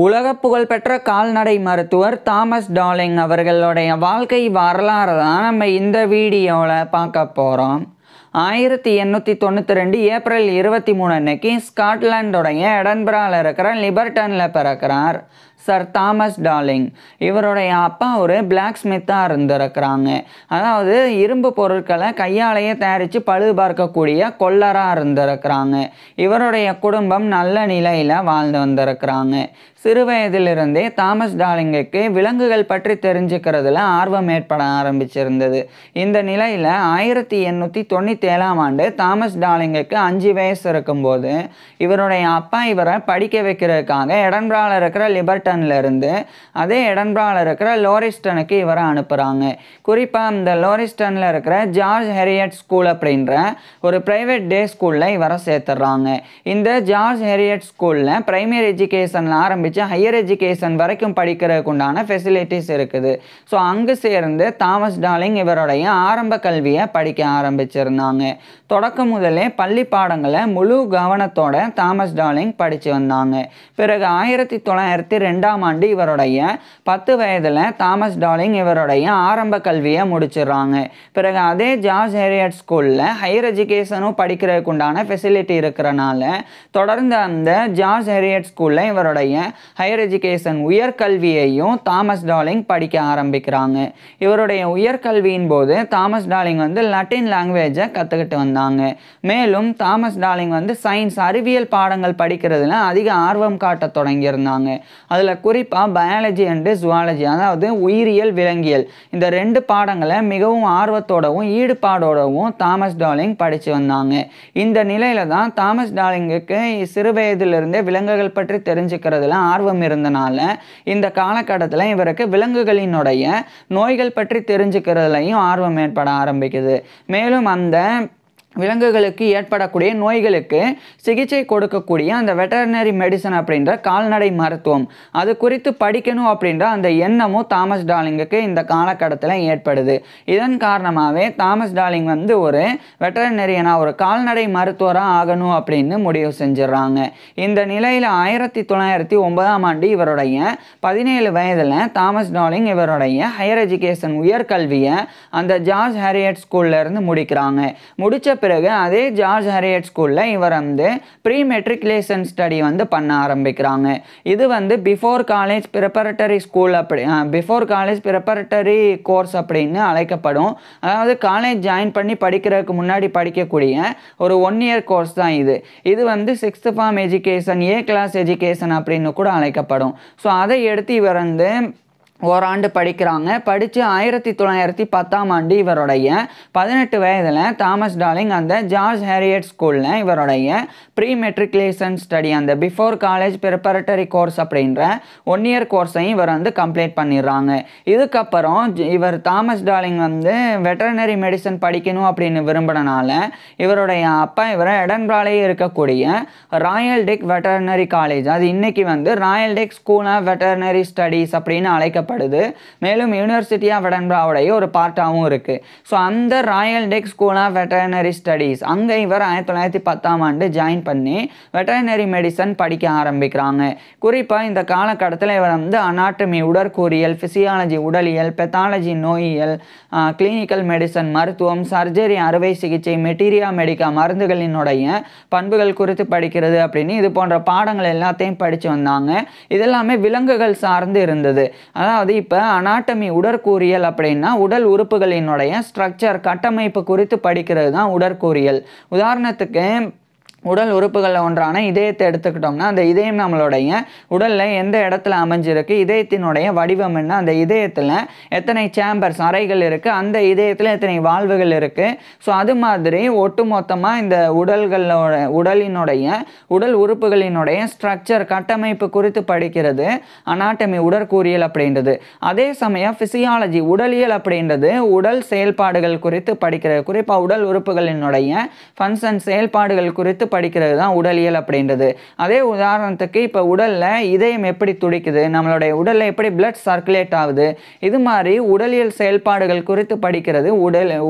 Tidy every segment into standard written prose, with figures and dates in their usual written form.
உலக புகழ்பெற்ற கால்நடை மருத்துவர் தாமஸ் டார்லிங் அவர்களுடைய வாழ்க்கை வரலாறு தான் நம்ம இந்த வீடியோவில் பார்க்க போகிறோம். 1892 ஏப்ரல் 23 அன்னைக்கு ஸ்காட்லாண்டுடைய எடன்பராவில் இருக்கிற லிபர்டனில் பிறக்கிறார் சர் தாமஸ் டார்லிங். இவருடைய அப்பா ஒரு பிளாக் ஸ்மித்தாக இருந்திருக்கிறாங்க. அதாவது இரும்பு பொருட்களை கையாலேயே தயாரித்து பழுது பார்க்கக்கூடிய கொல்லராக இருந்திருக்கிறாங்க. இவருடைய குடும்பம் நல்ல நிலையில் வாழ்ந்து வந்திருக்கிறாங்க. சிறு வயதிலிருந்தே தாமஸ் டார்லிங்குக்கு விலங்குகள் பற்றி தெரிஞ்சுக்கிறதுல ஆர்வம் ஏற்பட ஆரம்பிச்சிருந்தது. இந்த நிலையில் 1897 ஆண்டு தாமஸ் டார்லிங்குக்கு 5 வயசு இருக்கும்போது இவருடைய அப்பா இவரை படிக்க வைக்கிறதுக்காக எடன்பராவில் இருக்கிற லிபர்டன்ல இருந்து அதே எடன்பராவில் இருக்கிற லோரிஸ்டனுக்கு இவரை அனுப்புகிறாங்க. குறிப்பாக இந்த லோரிஸ்டனில் இருக்கிற ஜார்ஜ் ஹெரியட் ஸ்கூல் அப்படின்ற ஒரு ப்ரைவேட் டே ஸ்கூலில் இவரை சேர்த்துடுறாங்க. இந்த ஜார்ஜ் ஹெரியட் ஸ்கூலில் பிரைமரி எஜுகேஷனில் ஆரம்பித்து ஹையர் எஜுகேஷன் வரைக்கும் படிக்கிறதுக்கு உண்டான ஃபெசிலிட்டிஸ் இருக்குது. ஸோ அங்கு சேர்ந்து தாமஸ் டார்லிங் இவருடைய ஆரம்ப கல்வியை படிக்க ஆரம்பிச்சிருந்தாங்க. தொடக்கம் முதலே பள்ளி பாடங்களை முழு கவனத்தோட தாமஸ் டார்லிங் படித்து வந்தாங்க. பிறகு 1902 ஆண்டு இவருடைய 10 வயதில் தாமஸ் டார்லிங் இவருடைய ஆரம்ப கல்வியை முடிச்சிடுறாங்க. பிறகு அதே ஜார்ஜ் ஹெரியட் ஸ்கூலில் ஹையர் எஜுகேஷனும் படிக்கிறதுக்கு உண்டான ஃபெசிலிட்டி இருக்கிறனால தொடர்ந்து அந்த ஜார்ஜ் ஹெரியட் ஸ்கூலில் இவருடைய ஹையர் எஜுகேஷன் உயர்கல்வியையும் தாமஸ் டார்லிங் படிக்க ஆரம்பிக்கிறாங்க. இவருடைய உயர்கல்வியின் போது தாமஸ் டார்லிங் லட்டின் லாங்குவேஜை கற்றுக்கிட்டு வந்தாங்க. மேலும் தாமஸ் டார்லிங் சயின்ஸ் அறிவியல் பாடங்கள் படிக்கிறதுல அதிக ஆர்வம் காட்ட தொடங்கியிருந்தாங்க. அதில் குறிப்பாக பயாலஜி அண்டு ஜுவாலஜி, அதாவது உயிரியல் விலங்கியல், இந்த 2 பாடங்களை மிகவும் ஆர்வத்தோடவும் ஈடுபாடோடவும் தாமஸ் டார்லிங் படித்து வந்தாங்க. இந்த நிலையில தான் தாமஸ் டார்லிங்குக்கு சிறு வயதிலிருந்தே விலங்குகள் பற்றி தெரிஞ்சுக்கிறதுல ஆர்வம் இருந்தனால இந்த காலகட்டத்தில் இவருக்கு விலங்குகளினுடைய நோய்கள் பற்றி தெரிஞ்சுக்கிறதுலையும் ஆர்வம் ஏற்பட ஆரம்பிக்குது. மேலும் அந்த விலங்குகளுக்கு ஏற்படக்கூடிய நோய்களுக்கு சிகிச்சை கொடுக்கக்கூடிய அந்த வெட்டர்னரி மெடிசன் அப்படின்ற கால்நடை மருத்துவம் அது குறித்து படிக்கணும் அப்படின்ற அந்த எண்ணமும் தாமஸ் டார்லிங்குக்கு இந்த காலகட்டத்தில் ஏற்படுது. இதன் காரணமாகவே தாமஸ் டார்லிங் ஒரு வெட்டர்னரியனா ஒரு கால்நடை மருத்துவராக ஆகணும் அப்படின்னு முடிவு செஞ்சிடறாங்க. இந்த நிலையில் 1909 ஆண்டு இவருடைய 17 வயதில் தாமஸ் டார்லிங் இவருடைய ஹையர் எஜுகேஷன் உயர்கல்வியை அந்த ஜார்ஜ் ஹெரியட் ஸ்கூல்ல இருந்து முடிக்கிறாங்க. முடிச்ச பிறகு அதே ஜார்ஜ் ஹெரியட் ஸ்கூலில் இவர் ப்ரீ மெட்ரிகுலேஷன் ஸ்டடி பண்ண ஆரம்பிக்கிறாங்க. இது before college preparatory school before college preparatory course அப்படின்னு அழைக்கப்படும். அதாவது காலேஜ் ஜாயின் பண்ணி படிக்கிறதுக்கு முன்னாடி படிக்கக்கூடிய ஒரு 1 இயர் கோர்ஸ் தான் இது. இது 6th form education, A class education அப்படின்னு கூட அழைக்கப்படும். ஸோ அதை எடுத்து இவர் ஓராண்டு படிக்கிறாங்க. படித்து 1910 ஆண்டு இவருடைய 18 வயதில் தாமஸ் டார்லிங் அந்த ஜார்ஜ் ஹெரியட் ஸ்கூலில் இவருடைய ப்ரீ மெட்ரிகுலேஷன் ஸ்டடி அந்த பிஃபோர் காலேஜ் ப்ரிப்பரட்டரி கோர்ஸ் அப்படின்ற 1 இயர் கோர்ஸையும் இவர் கம்ப்ளீட் பண்ணிடுறாங்க. இதுக்கப்புறம் இவர் தாமஸ் டார்லிங் வெட்டர்னரி மெடிசன் படிக்கணும் அப்படின்னு விரும்பினால இவருடைய அப்பா இவரை எடன்பராலே இருக்கக்கூடிய ராயல் டெக் வெட்டர்னரி காலேஜ், அது இன்னைக்கு royal Dick school of veterinary studies அப்படின்னு அழைக்கப்படுது. மேலும் யூனிவர்சிட்டி ஆஃப் எடன்பராவுடைய ஒரு பார்ட்டாகவும் இருக்குது. ஸோ அந்த royal Dick school of veterinary studies அங்கே இவர் 1910 ஆண்டு ஜாயின் பண்ணி வெட்டர்னரி மெடிசன் படிக்க ஆரம்பிக்கிறாங்க. குறிப்பாக இந்த காலகட்டத்தில் இவர் அனாட்டமி உடற்கூறியல், ஃபிசியாலஜி உடலியல், பெத்தாலஜி நோயியல், கிளினிக்கல் மெடிசன் மருத்துவம், சர்ஜரி அறுவை சிகிச்சை, மெட்டீரியா மெடிக்கா மருந்துகளினுடைய பண்புகள் குறித்து படிக்கிறது அப்படின்னு இது போன்ற பாடங்கள் எல்லாத்தையும் படித்து வந்தாங்க. இதெல்லாமே விலங்குகள் சார்ந்து இருந்தது. அதாவது இப்போ அனாட்டமி உடற்கூறியல் அப்படின்னா உடல் உறுப்புகளினுடைய ஸ்ட்ரக்சர் கட்டமைப்பு குறித்து படிக்கிறது தான் உடற்கூறியல். உதாரணத்துக்கு உடல் உறுப்புகளில் ஒன்றான இதயத்தை எடுத்துக்கிட்டோம்னா அந்த இதயம் நம்மளுடைய உடலில் எந்த இடத்துல அமைஞ்சிருக்கு, இதயத்தினுடைய வடிவம் என்ன, அந்த இதயத்தில் எத்தனை சேம்பர்ஸ் அறைகள் இருக்குது, அந்த இதயத்தில் எத்தனை வால்வுகள் இருக்குது. ஸோ அது மாதிரி ஒட்டு மொத்தமாக இந்த உடலினுடைய உடல் உறுப்புகளினுடைய ஸ்ட்ரக்சர் கட்டமைப்பு குறித்து படிக்கிறது அனாட்டமி உடற்கூறியல் அப்படின்றது. அதே சமயம் ஃபிசியாலஜி உடலியல் அப்படின்றது உடல் செயல்பாடுகள் குறித்து படிக்கிறது. குறிப்பாக உடல் உறுப்புகளினுடைய ஃபங்க்ஷன் செயல்பாடுகள் குறித்து படிக்கிறது தான் உடலியல் அப்படின்றது. அதே உதாரணத்துக்கு இப்போ உடலில் இதயம் எப்படி துடிக்குது, நம்மளுடைய உடலில் எப்படி பிளட் சர்க்குலேட் ஆகுது, இது மாதிரி உடலியல் செயல்பாடுகள் குறித்து படிக்கிறது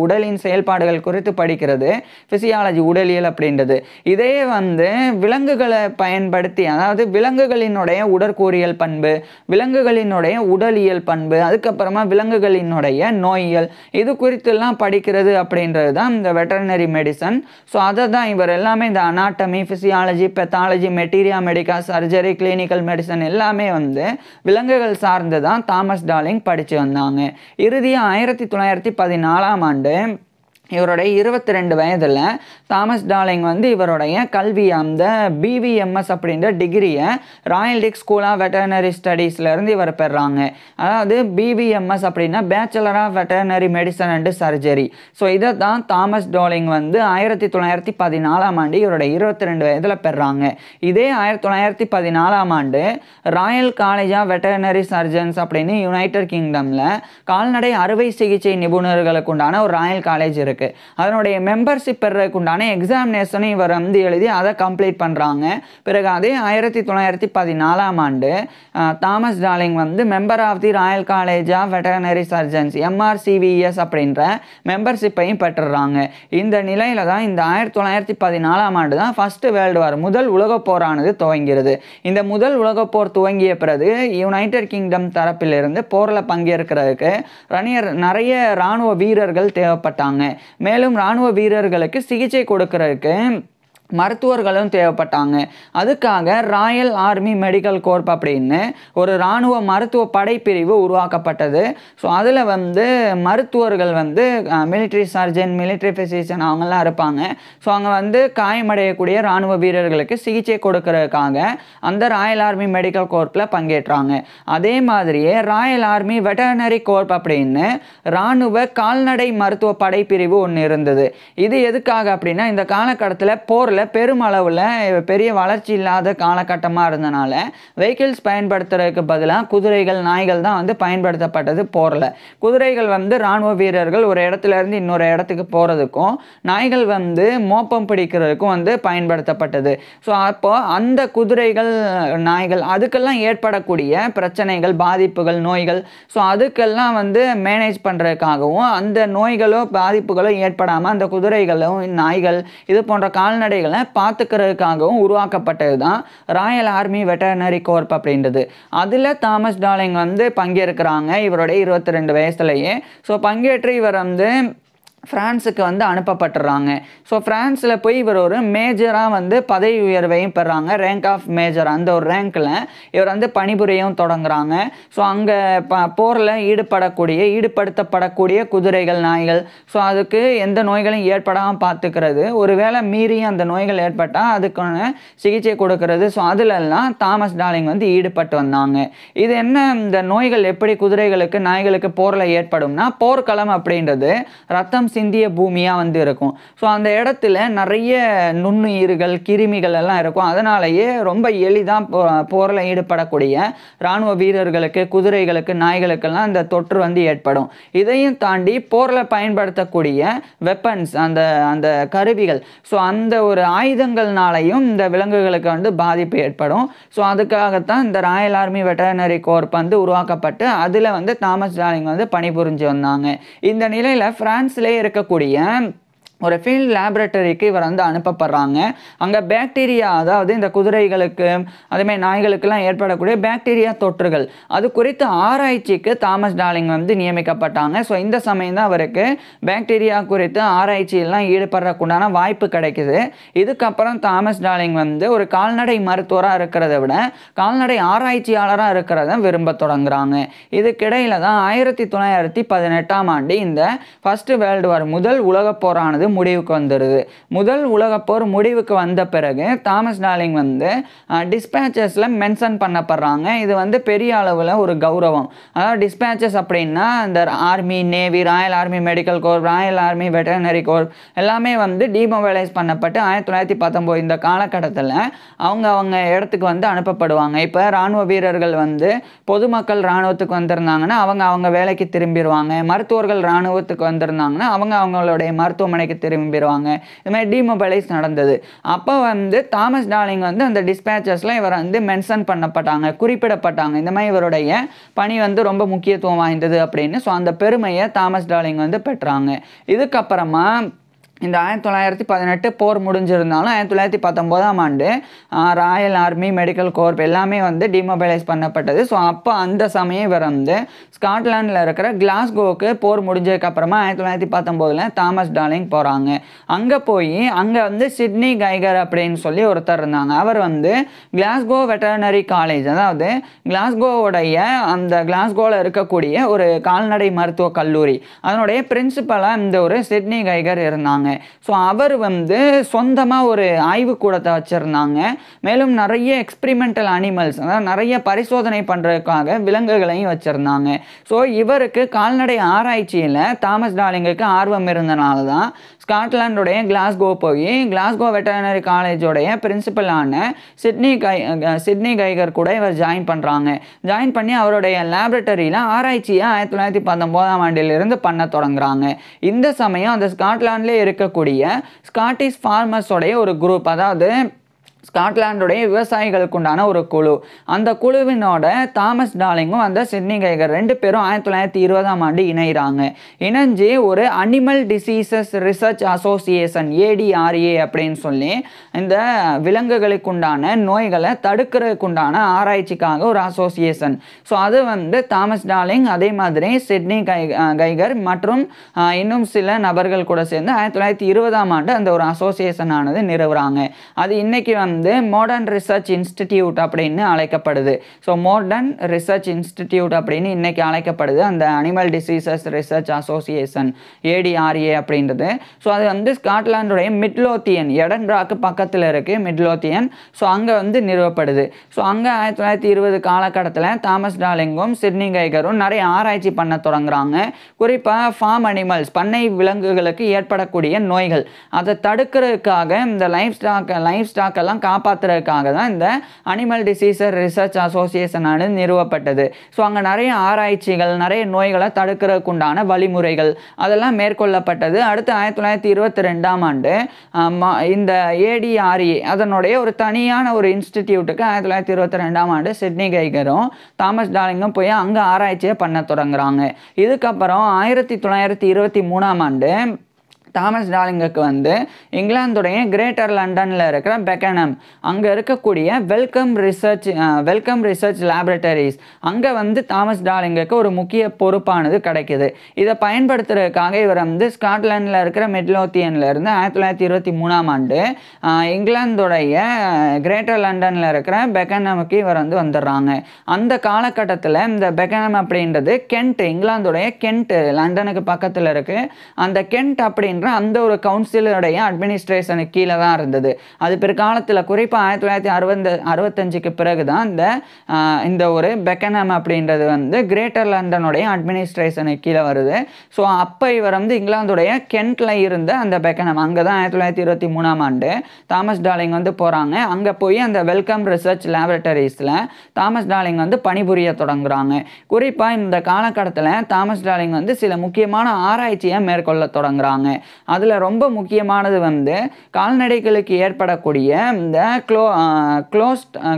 உடலின் செயல்பாடுகள் குறித்து படிக்கிறது ஃபிசியாலஜி உடலியல் அப்படின்றது. இதே வந்து விலங்குகளை பயன்படுத்தி, அதாவது விலங்குகளினுடைய உடற்கூறியல் பண்பு, விலங்குகளினுடைய உடலியல் பண்பு, அதுக்கப்புறமா விலங்குகளினுடைய நோயியல், இது குறித்தெல்லாம் படிக்கிறது அப்படின்றது தான் இந்த வெட்டர்னரி மெடிசன். ஸோ அதை தான் இவர் எல்லாமே இந்த anatomy, physiology, pathology, materia மெடிக்கா, surgery, clinical medicine எல்லாமே வந்து விலங்குகள் சார்ந்து தான் தாமஸ் டார்லிங் படித்து வந்தாங்க. இறுதியாக 1914ஆம் ஆண்டு இவருடைய 22 வயதில் தாமஸ் டார்லிங் வந்து இவருடைய கல்வி அந்த BVMS அப்படின்ற டிகிரியை royal dick school of veterinary ஸ்டடீஸ்லேருந்து இவர் பெறாங்க. அதாவது BVMS அப்படின்னா bachelor of veterinary medicine and surgery. So இதை தான் தாமஸ் டார்லிங் வந்து 1914ஆம் ஆண்டு இவருடைய 22 வயதில் பெறாங்க. இதே 1914ஆம் ஆண்டு royal college of veterinary surgeons அப்படின்னு யுனைடெட் கிங்டமில் கால்நடை அறுவை சிகிச்சை நிபுணர்களுக்கு உண்டான ஒரு ராயல் காலேஜ் இருக்குது. அதனுடைய மெம்பர்ஷிப் பெறதுக்கு உண்டான எக்ஸாமினேஷனை இவர் வந்து எழுதி அதை கம்ப்ளீட் பண்ணுறாங்க. பிறகு அதே 1914ஆம் ஆண்டு தாமஸ் டார்லிங் வந்து member of the royal college of veterinary surgeons MRCVS அப்படின்ற மெம்பர்ஷிப்பையும் பெற்றுறாங்க. இந்த நிலையில தான் இந்த 1914ஆம் ஆண்டு தான் ஃபர்ஸ்ட் வேர்ல்டு வார், முதல் உலகப் போரானது துவங்கிறது. இந்த முதல் உலகப் போர் துவங்கிய பிறகு யுனைடெட் கிங்டம் தரப்பிலிருந்து போரில் பங்கேற்கிறதுக்கு நிறைய இராணுவ வீரர்கள் தேவைப்பட்டாங்க. மேலும் இராணுவ வீரர்களுக்கு சிகிச்சை கொடுக்கறதுக்கு மருத்துவர்களும் தேவைப்பட்டாங்க. அதுக்காக ராயல் ஆர்மி மெடிக்கல் கோர்ப் அப்படின்னு ஒரு இராணுவ மருத்துவ படைப்பிரிவு உருவாக்கப்பட்டது. ஸோ அதில் வந்து மருத்துவர்கள் வந்து மிலிட்ரி சர்ஜன், மிலிட்ரி ஃபிசிஷியன் அவங்கெல்லாம் இருப்பாங்க. ஸோ அவங்க வந்து காயமடையக்கூடிய இராணுவ வீரர்களுக்கு சிகிச்சை கொடுக்கறதுக்காக அந்த ராயல் ஆர்மி மெடிக்கல் கோர்ப்பில் பங்கேற்றாங்க. அதே மாதிரியே ராயல் ஆர்மி வெட்டர்னரி கோர்ப் அப்படின்னு இராணுவ கால்நடை மருத்துவ படைப்பிரிவு ஒன்று இருந்தது. இது எதுக்காக அப்படின்னா இந்த காலகட்டத்தில் போரில் பெருமளவில் பெரிய வளர்ச்சி இல்லாத காலகட்டமாக இருந்தனால வெஹிக்கிள்ஸ் பயன்படுத்துறதுக்கு பதிலாக குதிரைகள், நாய்கள் தான் வந்து பயன்படுத்தப்பட்டது போரில். குதிரைகள் வந்து இராணுவ வீரர்கள் ஒரு இடத்துல இருந்து இன்னொரு இடத்துக்கு போகிறதுக்கும், நாய்கள் வந்து மோப்பம் பிடிக்கிறதுக்கும் வந்து பயன்படுத்தப்பட்டது. ஸோ அப்போ அந்த குதிரைகள், நாய்கள் அதுக்கெல்லாம் ஏற்படக்கூடிய பிரச்சனைகள், பாதிப்புகள், நோய்கள், ஸோ அதுக்கெல்லாம் வந்து மேனேஜ் பண்ணுறதுக்காகவும் அந்த நோய்களோ பாதிப்புகளோ ஏற்படாமல் அந்த குதிரைகளும் நாய்கள் இது போன்ற கால்நடைகளை பார்த்துக்கிறதுக்காகவும் உருவாக்கப்பட்டது தான் ராயல் ஆர்மி வெட்டர்னரி கோர்ப் அப்படின்றது. அதில் தாமஸ் டார்லிங் வந்து பங்கேற்கிறாங்க இவருடைய 22 வயசுலேயே. ஸோ பங்கேற்று இவர் வந்து ஃப்ரான்ஸுக்கு வந்து அனுப்பப்பட்டுறாங்க. ஸோ ஃப்ரான்ஸில் போய் இவர் ஒரு மேஜராக வந்து பதவி உயர்வையும் பெறாங்க. ரேங்க் ஆஃப் மேஜர் அந்த ஒரு ரேங்க்கில் இவர் வந்து பணிபுரியவும் தொடங்குறாங்க. ஸோ அங்கே போரில் ஈடுபடுத்தப்படக்கூடிய குதிரைகள், நாய்கள், ஸோ அதுக்கு எந்த நோய்களும் ஏற்படாமல் பார்த்துக்கிறது, ஒருவேளை மீறியும் அந்த நோய்கள் ஏற்பட்டால் அதுக்கான சிகிச்சை கொடுக்கறது, ஸோ அதிலெல்லாம் தாமஸ் டார்லிங் வந்து ஈடுபட்டு வந்தாங்க. இது என்ன, இந்த நோய்கள் எப்படி குதிரைகளுக்கு, நாய்களுக்கு போரில் ஏற்படும்னா, போர்க்களம் அப்படின்றது ரத்தம் சிந்திய பூமியாக வந்து இருக்கும். ஸோ அந்த இடத்துல நிறைய நுண்ணுயிர்கள், கிருமிகள் எல்லாம் இருக்கும். அதனாலேயே ரொம்ப எளிதாக போரில் ஈடுபடக்கூடிய இராணுவ வீரர்களுக்கு, குதிரைகளுக்கு, நாய்களுக்கெல்லாம் இந்த தொற்று வந்து ஏற்படும். இதையும் தாண்டி போரில் பயன்படுத்தக்கூடிய வெப்பன்ஸ், அந்த கருவிகள், ஸோ அந்த ஒரு ஆயுதங்கள்னாலையும் இந்த விலங்குகளுக்கு வந்து பாதிப்பு ஏற்படும். ஸோ அதுக்காகத்தான் இந்த ராயல் ஆர்மி வெட்டர்னரி கோர்ப் வந்து உருவாக்கப்பட்டு அதில் வந்து தாமஸ் டார்லிங் வந்து பணிபுரிஞ்சு வந்தாங்க. இந்த நிலையில் பிரான்ஸ்லேயே இருக்கக்கூடிய ஒரு ஃபீல்ட் லேபரட்டரிக்கு இவர் வந்து அனுப்பப்படுறாங்க. அங்கே பாக்டீரியா, அதாவது இந்த குதிரைகளுக்கு அதேமாதிரி நாய்களுக்கெல்லாம் ஏற்படக்கூடிய பாக்டீரியா தொற்றுகள் அது குறித்து ஆராய்ச்சிக்கு தாமஸ் டார்லிங் வந்து நியமிக்கப்பட்டாங்க. ஸோ இந்த சமயம் தான் அவருக்கு பாக்டீரியா குறித்து ஆராய்ச்சியெல்லாம் ஈடுபடுறதுக்குண்டான வாய்ப்பு கிடைக்குது. இதுக்கப்புறம் தாமஸ் டார்லிங் வந்து ஒரு கால்நடை மருத்துவராக இருக்கிறத விட கால்நடை ஆராய்ச்சியாளராக இருக்கிறத விரும்ப தொடங்குறாங்க. இதுக்கிடையில் தான் 1918ஆம் ஆண்டு இந்த ஃபர்ஸ்ட் வேர்ல்டு வார், முதல் உலகப் போரானது முடிவுக்கு வந்துடுது. முதல் உலகப்போர் முடிவுக்கு வந்த பிறகு தாமஸ் டார்லிங் வந்து டிஸ்பேச்சஸில் மென்ஷன் பண்ணப்படுறாங்க. இது வந்து பெரிய அளவில் ஒரு கௌரவம். அதாவது டிஸ்பேச்சஸ் அப்படின்னா இந்த army, navy, Royal army medical corp, Royal army veterinary corp எல்லாமே வந்து டிமொபைலைஸ் பண்ணப்பட்டு 1919 இந்த காலகட்டத்தில் அவங்க இடத்துக்கு வந்து அனுப்பப்படுவாங்க. இப்போ இராணுவ வீரர்கள் வந்து பொதுமக்கள் இராணுவத்துக்கு வந்திருந்தாங்கன்னா அவங்க வேலைக்கு திரும்பிடுவாங்க. மருத்துவர்கள் இராணுவத்துக்கு வந்திருந்தாங்கன்னா அவங்களுடைய மருத்துவமனைக்கு கண்ட்ரிக்கு திரும்பிடுவாங்க. இது மாதிரி டிமொபைலைஸ் நடந்தது. அப்போ வந்து தாமஸ் டார்லிங் வந்து அந்த டிஸ்பேச்சஸில் இவர் வந்து மென்ஷன் பண்ணப்பட்டாங்க, குறிப்பிடப்பட்டாங்க. இந்த மாதிரி இவருடைய பணி வந்து ரொம்ப முக்கியத்துவம் வாய்ந்தது அப்படின்னு. ஸோ அந்த பெருமையை தாமஸ் டார்லிங் வந்து பெற்றாங்க. இதுக்கப்புறமா இந்த 1918 போர் முடிஞ்சிருந்தாலும் 1919ஆம் ஆண்டு ராயல் ஆர்மி மெடிக்கல் கோர்ப் எல்லாமே வந்து டிமொபைலைஸ் பண்ணப்பட்டது. ஸோ அப்போ அந்த சமயம் இவர் வந்து ஸ்காட்லாண்டில் இருக்கிற கிளாஸ்கோவுக்கு போர் முடிஞ்சதுக்கப்புறமா 1919 தாமஸ் டார்லிங் போகிறாங்க. அங்கே போய் அங்கே வந்து சிட்னி கைகர் அப்படின்னு சொல்லி ஒருத்தர் இருந்தாங்க. அவர் வந்து கிளாஸ்கோ வெட்டர்னரி காலேஜ், அதாவது கிளாஸ்கோவுடைய அந்த கிளாஸ்கோவில் இருக்கக்கூடிய ஒரு கால்நடை மருத்துவ கல்லூரி, அதனுடைய பிரின்சிபலாக இந்த ஒரு சிட்னி கைகர் இருந்தாங்க. ஸோ அவர் வந்து சொந்தமாக ஒரு ஆய்வுக்கூடத்தை வச்சுருந்தாங்க. மேலும் நிறைய எக்ஸ்பிரிமெண்டல் அனிமல்ஸ், அதாவது நிறைய பரிசோதனை பண்ணுறதுக்காக விலங்குகளையும் வச்சுருந்தாங்க. ஸோ இவருக்கு கால்நடை ஆராய்ச்சியில் தாமஸ் டார்லிங்குக்கு ஆர்வம் இருந்தனால தான் ஸ்காட்லாண்டுடைய கிளாஸ்கோ போய் கிளாஸ்கோ வெட்டர்னரி காலேஜோடைய பிரின்சிபலான சிட்னி கைகர் கூட இவர் ஜாயின் பண்ணுறாங்க. ஜாயின் பண்ணி அவருடைய லேபரட்டரியில் ஆராய்ச்சியை 1919ஆம் ஆண்டிலிருந்து பண்ண தொடங்குறாங்க. இந்த சமயம் அந்த ஸ்காட்லாண்டில் இருக்கக்கூடிய ஸ்காட்டிஷ் ஃபார்மர்ஸோடைய ஒரு குரூப், அதாவது ஸ்காட்லாண்டுடைய விவசாயிகளுக்கு உண்டான ஒரு குழு, அந்த குழுவினோட தாமஸ் டார்லிங்கும் அந்த சிட்னி கைகர் 2 பேரும் 1920ஆம் ஆண்டு இணைகிறாங்க. இணைஞ்சு ஒரு animal diseases research association ADRA அப்படின்னு சொல்லி இந்த விலங்குகளுக்கு உண்டான நோய்களை தடுக்கிறதுக்கு உண்டான ஆராய்ச்சிக்காக ஒரு அசோசியேஷன். ஸோ அது வந்து தாமஸ் டார்லிங் அதே மாதிரி சிட்னி கைகர் மற்றும் இன்னும் சில நபர்கள் கூட சேர்ந்து 1920ஆம் ஆண்டு அந்த ஒரு அசோசியேஷன் ஆனது நிறுவுறாங்க. அது இன்னைக்கு வந்து மாடர்ன் ரிசர்ச் இன்ஸ்டிடியூட் அப்படின்னு அழைக்கப்படுது. ஸோ மாடர்ன் ரிசர்ச் இன்ஸ்டிடியூட் அப்படின்னு இன்னைக்கு அழைக்கப்படுது அந்த animal diseases research association ADRA அப்படின்றது. ஸோ அது வந்து ஸ்காட்லாண்டுடைய மிட்லோத்தியன், எடன்பிராக்கு பக்கத்தில் இருக்குது மிட்லோத்தியன். ஸோ அங்கே வந்து நிறுவப்படுது. ஸோ அங்கே 1920 காலகட்டத்தில் தாமஸ் டார்லிங்கும் சிட்னி கைகரும் நிறைய ஆராய்ச்சி பண்ண தொடங்குறாங்க. குறிப்பாக ஃபார்ம் அனிமல்ஸ், பண்ணை விலங்குகளுக்கு ஏற்படக்கூடிய நோய்கள், அதை தடுக்கிறதுக்காக இந்த லைஃப் ஸ்டாக் எல்லாம் காப்பாற்றுறதுக்காக தான் இந்த அனிமல் டிசீசஸ் ரிசர்ச் அசோசியேஷன் ஆனது நிறுவப்பட்டது. ஸோ அங்கே நிறைய ஆராய்ச்சிகள், நிறைய நோய்களை தடுக்கிறதுக்கு உண்டான வழிமுறைகள் அதெல்லாம் மேற்கொள்ளப்பட்டது. அடுத்து 1922ஆம் ஆண்டு இந்த ADRA அதனுடைய ஒரு தனியான ஒரு இன்ஸ்டிடியூட்டுக்கு 1922ஆம் ஆண்டு சிட்னி கைகரும் தாமஸ் டார்லிங்கும் போய் அங்கே ஆராய்ச்சியை பண்ண தொடங்குறாங்க. இதுக்கப்புறம் 1923ஆம் ஆண்டு தாமஸ் டார்லிங்குக்கு வந்து இங்கிலாந்துடைய கிரேட்டர் லண்டனில் இருக்கிற பெக்கனம் அங்கே இருக்கக்கூடிய வெல்கம் ரிசர்ச் லேபரட்டரிஸ் அங்கே வந்து தாமஸ் டார்லிங்குக்கு ஒரு முக்கிய பொறுப்பானது கிடைக்கிது. இதை பயன்படுத்துறதுக்காக இவர் வந்து ஸ்காட்லாண்டில் இருக்கிற மிட்லோத்தியன்லேருந்து 1923ஆம் ஆண்டு இங்கிலாந்துடைய கிரேட்டர் லண்டனில் இருக்கிற பெக்கனமுக்கு இவர் வந்து வந்துடுறாங்க. அந்த காலகட்டத்தில் இந்த பெக்கனம் அப்படின்றது கென்ட், இங்கிலாந்துடைய கென்ட், லண்டனுக்கு பக்கத்தில் இருக்குது. அந்த கென்ட் அப்படின்ற அந்த ஒரு கவுன்சிலுடைய அட்மினிஸ்ட்ரேஷனுக்கு கீழே தான் இருந்தது. அது பிற்காலத்தில் குறிப்பாக 1965க்கு பிறகு தான் இந்த ஒரு பெக்கனம் அப்படின்றது வந்து கிரேட்டர் லண்டனுடைய அட்மினிஸ்ட்ரேஷனுக்கு கீழே வருது. ஸோ அப்போ இவர் வந்து இங்கிலாந்துடைய கென்ட்டில் இருந்த அந்த பெக்கனம் அங்கே தான் 1923ஆம் ஆண்டு தாமஸ் டார்லிங் வந்து போகிறாங்க. அங்கே போய் அந்த வெல்கம் ரிசர்ச் லேபரட்டரிஸில் தாமஸ் டார்லிங் வந்து பணிபுரிய தொடங்குறாங்க. குறிப்பாக இந்த காலகட்டத்தில் தாமஸ் டார்லிங் வந்து சில முக்கியமான ஆராய்ச்சியை மேற்கொள்ள தொடங்குறாங்க. அதில் ரொம்ப முக்கியமானது வந்து கால்நடைகளுக்கு ஏற்படக்கூடிய இந்த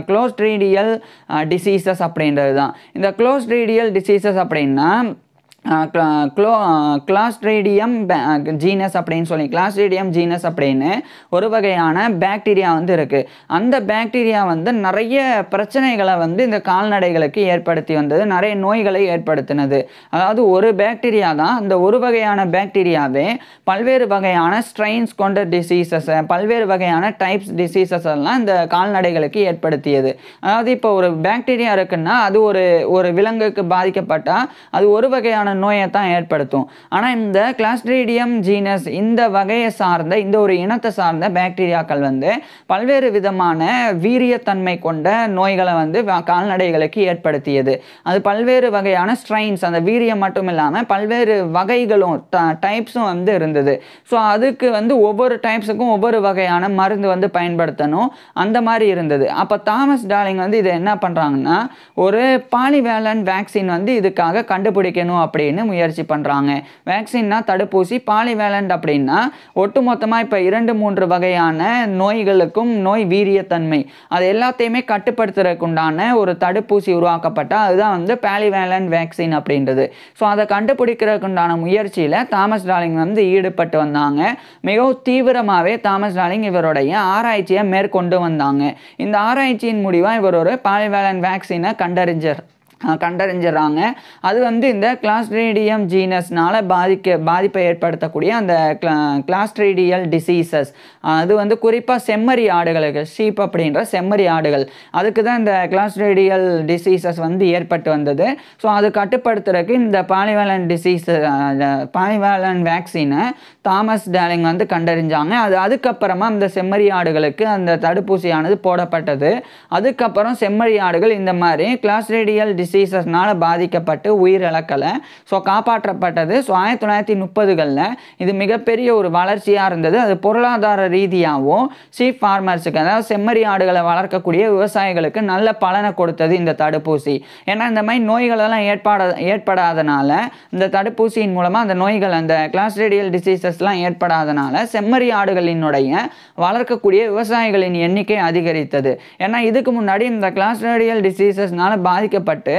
க்ளோஸ்ட்ரீடியல் டிசீசஸ் அப்படின்றது தான். இந்த க்ளோஸ்ட்ரீடியல் டிசீசஸ் அப்படின்னா கிளாஸ்ட்ரீடியம் ஜீனஸ் அப்படின்னு சொல்லி கிளாஸ்ட்ரீடியம் ஜீனஸ் அப்படின்னு ஒரு வகையான பாக்டீரியா வந்து இருக்குது. அந்த பாக்டீரியா வந்து நிறைய பிரச்சனைகளை வந்து இந்த கால்நடைகளுக்கு ஏற்படுத்தி வந்தது, நிறைய நோய்களை ஏற்படுத்தினது. அதாவது ஒரு பாக்டீரியா தான், அந்த ஒரு வகையான பாக்டீரியாவே பல்வேறு வகையான ஸ்ட்ரெயின்ஸ் கொண்ட டிசீசஸ், பல்வேறு வகையான டைப்ஸ் டிசீசஸ் எல்லாம் இந்த கால்நடைகளுக்கு ஏற்படுத்தியது. அதாவது இப்போ ஒரு பாக்டீரியா இருக்குன்னா அது ஒரு விலங்குக்கு பாதிக்கப்பட்டால் அது ஒரு வகையான நோயை தான் ஏற்படுத்தும். ஆனால் இந்த கிளாஸ்ட்ரீடியம் ஜீனஸ் இந்த வகையை சார்ந்த, இந்த ஒரு இனத்தை சார்ந்த பாக்டீரியாக்கள் வந்து பல்வேறு விதமான வீரியத்தன்மை கொண்ட நோய்களை வந்து கால்நடைகளுக்கு ஏற்படுத்தியது. அது பல்வேறு வகையான ஸ்ட்ரெயின்ஸ், அந்த வீரியம் மட்டும் இல்லாமல் பல்வேறு வகைகளும் டைப்ஸும் வந்து இருந்தது. ஸோ அதுக்கு வந்து ஒவ்வொரு டைப்ஸுக்கும் ஒவ்வொரு வகையான மருந்து வந்து பயன்படுத்தணும், அந்த மாதிரி இருந்தது. அப்போ தாமஸ் டார்லிங் வந்து இதை என்ன பண்ணுறாங்கன்னா ஒரு பாலிவேலன்ட் வேக்சின் வந்து இதுக்காக கண்டுபிடிக்கணும் அப்படின்னு அப்படின்னு முயற்சி பண்ணுறாங்க. வேக்சின்னா தடுப்பூசி, பாலிவேலண்ட் அப்படின்னா ஒட்டுமொத்தமாக இப்போ 2-3 வகையான நோய்களுக்கும் நோய் வீரியத்தன்மை அது எல்லாத்தையுமே கட்டுப்படுத்துறதுக்கு உண்டான ஒரு தடுப்பூசி உருவாக்கப்பட்டால் அதுதான் வந்து பாலிவேலண்ட் வேக்சின் அப்படின்றது. ஸோ அதை கண்டுபிடிக்கிறதுக்கு உண்டான முயற்சியில் தாமஸ் டார்லிங் வந்து ஈடுபட்டு வந்தாங்க. மிகவும் தீவிரமாகவே தாமஸ் டார்லிங் இவருடைய ஆராய்ச்சியை மேற்கொண்டு வந்தாங்க. இந்த ஆராய்ச்சியின் முடிவாக இவர் ஒரு பாலிவேலண்ட் வேக்சினை கண்டறிஞ்சிடறாங்க. அது வந்து இந்த கிளாஸ்ட்ரீடியம் ஜீனஸ்னால பாதிப்பை ஏற்படுத்தக்கூடிய அந்த கிளாஸ்ட்ரீடியல் டிசீசஸ் அது வந்து குறிப்பாக செம்மறி ஆடுகளுக்கு ஷீப் அப்படின்ற செம்மறி ஆடுகள் அதுக்கு தான் இந்த கிளாஸ்ட்ரீடியல் டிசீசஸ் வந்து ஏற்பட்டு வந்தது. ஸோ அது கட்டுப்படுத்துறதுக்கு இந்த பாலிவேலண்ட் வேக்சினை தாமஸ் டார்லிங் வந்து கண்டறிஞ்சாங்க. அதுக்கப்புறமா இந்த செம்மறி ஆடுகளுக்கு அந்த தடுப்பூசியானது போடப்பட்டது. அதுக்கப்புறம் செம்மறி ஆடுகள் இந்த மாதிரி கிளாஸ்ட்ரீடியல் டிசீசஸ்னால பாதிக்கப்பட்டு உயிரிழக்கலை. ஸோ காப்பாற்றப்பட்டது. ஸோ 1930களில் இது மிகப்பெரிய ஒரு வளர்ச்சியாக இருந்தது. அது பொருளாதார ரீதியாகவும் ஷீப் ஃபார்மர்ஸுக்கு அதாவது செம்மறி ஆடுகளை வளர்க்கக்கூடிய விவசாயிகளுக்கு நல்ல பலனை கொடுத்தது இந்த தடுப்பூசி. ஏன்னா இந்த மாதிரி நோய்களெல்லாம் ஏற்படாதனால இந்த தடுப்பூசியின் மூலமாக அந்த நோய்கள் அந்த கிளாஸ்ட்ரீடியல் டிசீசஸ்லாம் ஏற்படாதனால செம்மறி ஆடுகளினுடைய வளர்க்கக்கூடிய விவசாயிகளின் எண்ணிக்கை அதிகரித்தது. ஏன்னா இதுக்கு முன்னாடி இந்த கிளாஸ்ட்ரீடியல் டிசீசஸ்னால பாதிக்கப்பட்டு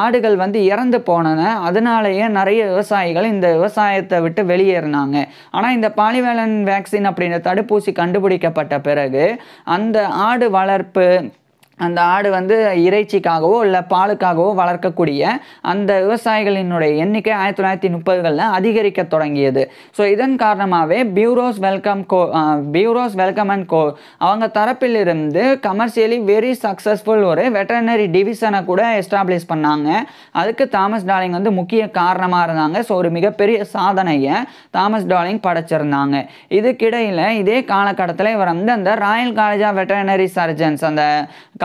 ஆடுகள் வந்து இறந்து போனன. அதனாலேயே நிறைய விவசாயிகள் இந்த விவசாயத்தை விட்டு வெளியேறினாங்க. ஆனால் இந்த பாலிவேலண்ட் வேக்சின் அப்படின்ற தடுப்பூசி கண்டுபிடிக்கப்பட்ட பிறகு அந்த ஆடு வளர்ப்பு அந்த ஆடு வந்து இறைச்சிக்காகவோ இல்லை பாலுக்காகவோ வளர்க்கக்கூடிய அந்த விவசாயிகளினுடைய எண்ணிக்கை 1930களில் அதிகரிக்க தொடங்கியது. ஸோ இதன் காரணமாகவே பியூரோஸ் வெல்கம் அண்ட் கோ அவங்க தரப்பிலிருந்து கமர்ஷியலி வெரி சக்ஸஸ்ஃபுல் ஒரு வெட்டர்னரி டிவிஷனை கூட எஸ்டாப்ளிஷ் பண்ணாங்க. அதுக்கு தாமஸ் டார்லிங் வந்து முக்கிய காரணமாக இருந்தாங்க. ஸோ ஒரு மிகப்பெரிய சாதனையை தாமஸ் டார்லிங் படைச்சிருந்தாங்க. இதுக்கிடையில் இதே காலகட்டத்தில் இவர் வந்து அந்த royal college of veterinary surgeons அந்த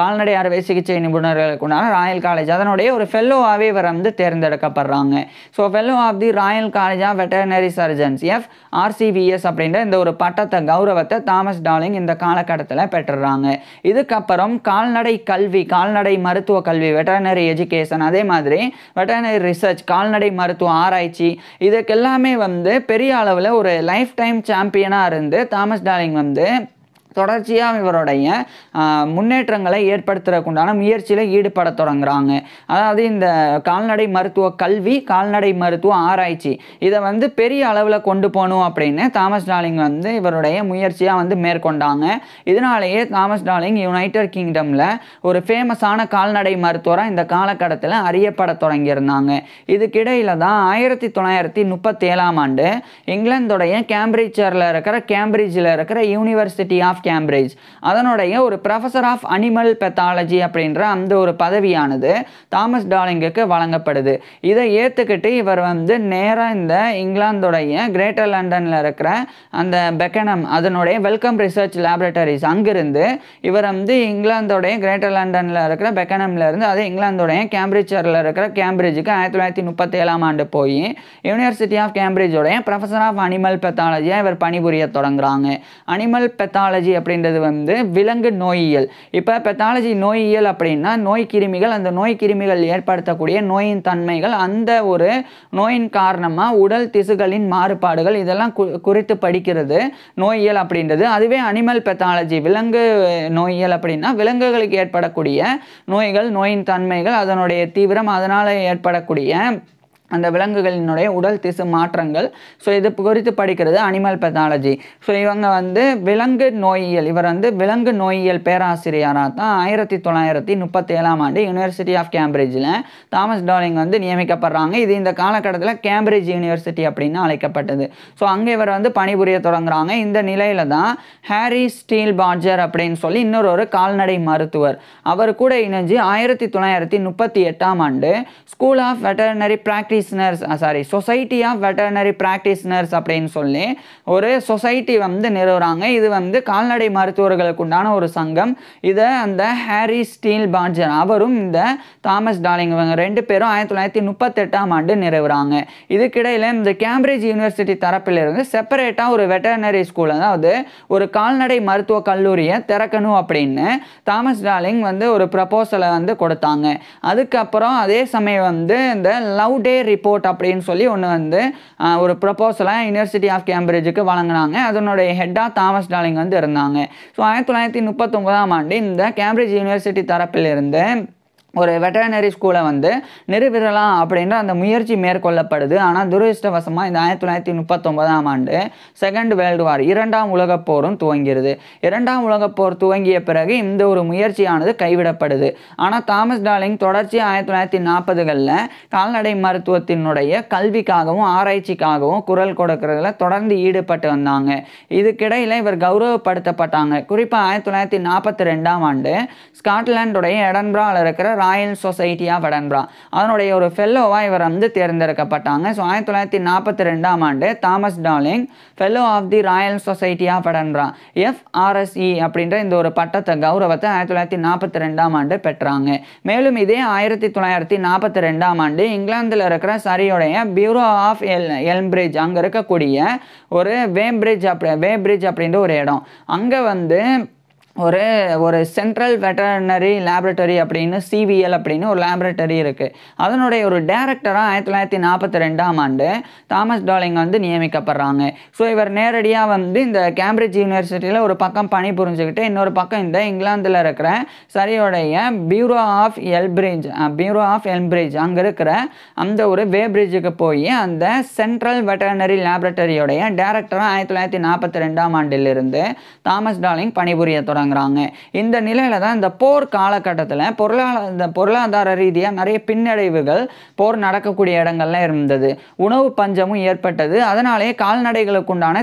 கால்நடை அறுவை சிகிச்சை நிபுணர்களுக்குண்டான ராயல் காலேஜ் அதனுடைய ஒரு ஃபெல்லோவாகவே இவர் வந்து தேர்ந்தெடுக்கப்படுறாங்க. So fellow of the royal college of veterinary surgeons FRCVS அப்படின்ற இந்த ஒரு பட்டத்தை கௌரவத்தை தாமஸ் டார்லிங் இந்த காலகட்டத்தில் பெற்றுறாங்க. இதுக்கப்புறம் கால்நடை மருத்துவ கல்வி வெட்டர்னரி எஜுகேஷன் அதே மாதிரி வெட்டர்னரி ரிசர்ச் கால்நடை மருத்துவ ஆராய்ச்சி இதுக்கெல்லாமே வந்து பெரிய அளவில் ஒரு லைஃப் டைம் சாம்பியனாக இருந்து தாமஸ் டார்லிங் வந்து தொடர்ச்சியாக இவருடைய முன்னேற்றங்களை ஏற்படுத்துறதுக்குண்டான முயற்சியில் ஈடுபட தொடங்குறாங்க. அதாவது இந்த கால்நடை மருத்துவ கல்வி கால்நடை மருத்துவ ஆராய்ச்சி இதை வந்து பெரிய அளவில் கொண்டு போகணும் அப்படின்னு தாமஸ் டார்லிங் வந்து இவருடைய முயற்சியாக வந்து மேற்கொண்டாங்க. இதனாலேயே தாமஸ் டார்லிங் யுனைடெட் கிங்டமில் ஒரு ஃபேமஸான கால்நடை மருத்துவராக இந்த காலகட்டத்தில் அறியப்பட தொடங்கியிருந்தாங்க. இதுக்கிடையில் தான் 1937ஆம் ஆண்டு இங்கிலாந்துடைய கேம்பிரிட்ஜில் இருக்கிற யூனிவர்சிட்டி ஆஃப் கேம்பிரிட்ஜ் அதனுடைய ஒரு ப்ரொஃபஸர் ஆஃப் அனிமல் பெத்தாலஜி அப்படின்ற அந்த ஒரு பதவியானது தாமஸ் டார்லிங்குக்கு வழங்கப்படுது. இதை ஏற்றுக்கிட்டு இவர் வந்து நேராக இந்த இங்கிலாந்துடைய கிரேட்டர் லண்டனில் இருக்கிற அந்த பெக்கனம் அதனுடைய வெல்கம் ரிசர்ச் லேபரட்டரிஸ் அங்கிருந்து இவர் வந்து இங்கிலாந்துடைய கிரேட்டர் லண்டனில் இருக்கிற பெக்கனமில் இருந்து அதே இங்கிலாந்துடைய கேம்பிரிட்ஜில் இருக்கிற கேம்பிரிட்ஜுக்கு 1937ஆம் ஆண்டு போய் யூனிவர்சிட்டி ஆஃப் கேம்பிரிட்ஜோடைய ப்ரொஃபஸர் ஆஃப் அனிமல் பெத்தாலஜியாக இவர் பணிபுரிய தொடங்குறாங்க. அனிமல் பெத்தாலஜி அப்படின்றது வந்து விலங்கு நோயியல். இப்போ பெத்தாலஜி நோயியல் அப்படின்னா நோய் கிருமிகள் அந்த நோய் கிருமிகள் ஏற்படுத்தக்கூடிய நோயின் தன்மைகள் அந்த ஒரு நோயின் காரணமாக உடல் திசுகளின் மாறுபாடுகள் இதெல்லாம் குறித்து படிக்கிறது நோயியல் அப்படின்றது. அதுவே அனிமல் பெத்தாலஜி விலங்கு நோயியல் அப்படின்னா விலங்குகளுக்கு ஏற்படக்கூடிய நோய்கள் நோயின் தன்மைகள் அதனுடைய தீவிரம் அதனால் ஏற்படக்கூடிய அந்த விலங்குகளினுடைய உடல் திசு மாற்றங்கள். ஸோ இது குறித்து படிக்கிறது அனிமல் பெத்தாலஜி. ஸோ இவங்க வந்து விலங்கு நோயியல் இவர் வந்து விலங்கு நோயியல் பேராசிரியராக தான் 1937ஆம் ஆண்டு யூனிவர்சிட்டி ஆஃப் கேம்பிரிட்ஜில் தாமஸ் டார்லிங் வந்து நியமிக்கப்படுறாங்க. இது இந்த காலகட்டத்தில் கேம்பிரிட்ஜ் யூனிவர்சிட்டி அப்படின்னு அழைக்கப்பட்டது. ஸோ அங்கே இவர் வந்து பணிபுரிய தொடங்குறாங்க. இந்த நிலையில தான் ஹாரி ஸ்டீல் பாட்ஜர் அப்படின்னு சொல்லி இன்னொரு கால்நடை மருத்துவர் அவர் கூட இணைஞ்சு 1938ஆம் ஆண்டு school of veterinary society of veterinary practitioners அப்படின்னு சொல்லி ஒரு சொசைட்டி வந்து நிறுவுறாங்க. இது வந்து கால்நடை மருத்துவர்களுக்கு உண்டான ஒரு சங்கம். இதை அந்த ஹாரி ஸ்டீல் பாட்ஜர் அவரும் இந்த தாமஸ் டார்லிங் இவங்க ரெண்டு பேரும் 1938ஆம் ஆண்டு நிறுவுறாங்க. இதுக்கிடையில் இந்த கேம்பிரிட்ஜ் யூனிவர்சிட்டி தரப்பிலிருந்து செப்பரேட்டாக ஒரு வெட்டர்னரி ஸ்கூல் அதாவது ஒரு கால்நடை மருத்துவ கல்லூரியை திறக்கணும் அப்படின்னு தாமஸ் டார்லிங் வந்து ஒரு ப்ரப்போசலை வந்து கொடுத்தாங்க. அதுக்கப்புறம் அதே சமயம் வந்து இந்த லவ்டே ரிப்போர்ட் அப்படின்னு சொல்லி ஒன்று வந்து ஒரு ப்ரொபோசலை யுனிவர்சிட்டி ஆஃப் கேம்பிரிட்ஜுக்கு வழங்கினாங்க. அதனுடைய ஹெட்டாக தாமஸ் டார்லிங் வந்து இருந்தாங்க. ஸோ 1939ஆம் ஆண்டு இந்த கேம்பிரிட்ஜ் யூனிவர்சிட்டி தரப்பிலிருந்து ஒரு வெட்டர்னரி ஸ்கூலை வந்து நிறுவிடலாம் அப்படின்ற அந்த முயற்சி மேற்கொள்ளப்படுது. ஆனால் துரதிர்ஷ்டவசமாக இந்த 1939ஆம் ஆண்டு செகண்ட் வேர்ல்டு வார், இரண்டாம் உலகப் போரும் துவங்கிறது. இரண்டாம் உலகப் போர் துவங்கிய பிறகு இந்த ஒரு முயற்சியானது கைவிடப்படுது. ஆனால் தாமஸ் டார்லிங் தொடர்ச்சி 1940களில் கால்நடை மருத்துவத்தினுடைய கல்விக்காகவும் ஆராய்ச்சிக்காகவும் குரல் கொடுக்கறதுல தொடர்ந்து ஈடுபட்டு வந்தாங்க. இதுக்கிடையில் இவர் கௌரவப்படுத்தப்பட்டாங்க. குறிப்பாக 1942ஆம் ஆண்டு ஸ்காட்லாண்டுடைய எடன்பராவில் இருக்கிற ராயல் சொசைட்டி ஆஃப் எடன்பரா அதனுடைய ஒரு ஃபெல்லோவாக இவர் வந்து தேர்ந்தெடுக்கப்பட்டாங்க. ஸோ 1942ஆம் ஆண்டு Thomas Darling fellow of the royal society of Edinburgh FRSE அப்படின்ற இந்த ஒரு பட்டத்தை கௌரவத்தை 1942ஆம் ஆண்டு பெற்றாங்க. மேலும் இதே 1942ஆம் ஆண்டு இங்கிலாந்தில் இருக்கிற சரியுடைய பியூரோ ஆஃப் எல்ம்பிரிட்ஜ் அங்கே இருக்கக்கூடிய ஒரு வேம்பிரிட்ஜ் அப்படின்ற ஒரு இடம், அங்கே வந்து ஒரு சென்ட்ரல் வெட்டர்னரி லேபரட்டரி அப்படின்னு CVL அப்படின்னு ஒரு லேபரட்டரி இருக்குது. அதனுடைய ஒரு டைரக்டராக 1942ஆம் ஆண்டு தாமஸ் டார்லிங் வந்து நியமிக்கப்படுறாங்க. ஸோ இவர் நேரடியாக வந்து இந்த கேம்பிரிட்ஜ் யூனிவர்சிட்டியில் ஒரு பக்கம் பணி புரிஞ்சுக்கிட்டு இன்னொரு பக்கம் இந்த இங்கிலாந்தில் இருக்கிற சரியோடைய பியூரோ ஆஃப் எல்ம்பிரிட்ஜ் அங்கே இருக்கிற அந்த ஒரு வேபிரிட்ஜுக்கு போய் அந்த சென்ட்ரல் வெட்டர்னரி லேபரட்டரியோடைய டைரக்டராக 1942ஆம் ஆண்டிலிருந்து தாமஸ் டார்லிங் பணிபுரிய தொடங்க. இந்த நிலையில தான் இந்த போர் காலகட்டத்தில் பொருளாதார ரீதியாக நிறைய பின்னடைவுகள் போர் நடக்கக்கூடிய இடங்கள்ல இருந்தது. உணவு பஞ்சமும் ஏற்பட்டது. அதனாலேயே கால்நடைகளுக்கு உண்டான